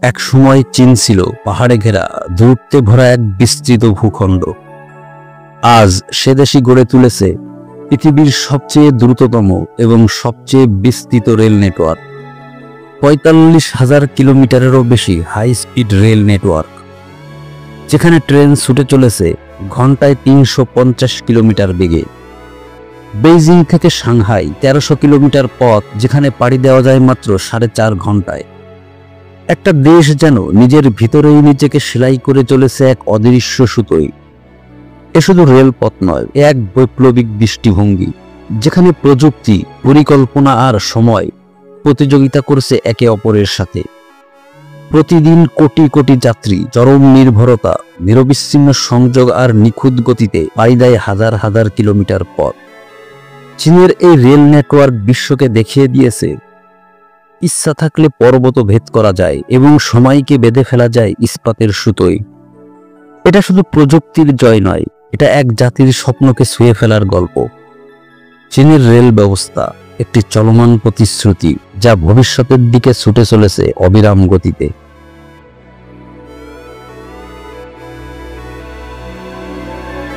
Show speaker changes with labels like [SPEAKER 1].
[SPEAKER 1] এক সময় চীন ছিল পাহাড়ে ঘেরা দূরত্বে ভরা এক বিস্তৃত ভূখণ্ড। আজ সে দেশই গড়ে তুলেছে পৃথিবীর সবচেয়ে দ্রুততম এবং সবচেয়ে বিস্তৃত রেল নেটওয়ার্ক। ৪৫,০০০ কিলোমিটারেরও বেশি হাই স্পিড রেল নেটওয়ার্ক, যেখানে ট্রেন ছুটে চলেছে ঘন্টায় ৩৫০ কিলোমিটার বেগে। বেইজিং থেকে সাংহাই ১৩০০ কিলোমিটার পথ, যেখানে পাড়ি দেওয়া যায় মাত্র ৪.৫ ঘন্টায়। একটা দেশ যেন নিজের ভিতরেই নিজেকে সেলাই করে চলেছে এক অদৃশ্য সুতোয়। এ শুধু রেলপথ নয়, এক বৈপ্লবিক দৃষ্টিভঙ্গি, যেখানে প্রযুক্তি, পরিকল্পনা আর সময় প্রতিযোগিতা করছে একে অপরের সাথে। প্রতিদিন কোটি কোটি যাত্রী, চরম নির্ভরতা, নিরবিচ্ছিন্ন সংযোগ আর নিখুঁত গতিতে পাড়ি দেয় হাজার হাজার কিলোমিটার পথ। চীনের এই রেল নেটওয়ার্ক বিশ্বকে দেখিয়ে দিয়েছে, ইচ্ছা থাকলে পর্বত ভেদ করা যায় এবং সময়কে বেঁধে ফেলা যায় ইস্পাতের সুতোয়। এটা শুধু প্রযুক্তির জয় নয়, এটা এক জাতির স্বপ্নকে ছুঁয়ে ফেলার গল্প। চীনের রেল ব্যবস্থা একটি চলমান প্রতিশ্রুতি, যা ভবিষ্যতের দিকে ছুটে চলেছে অবিরাম গতিতে।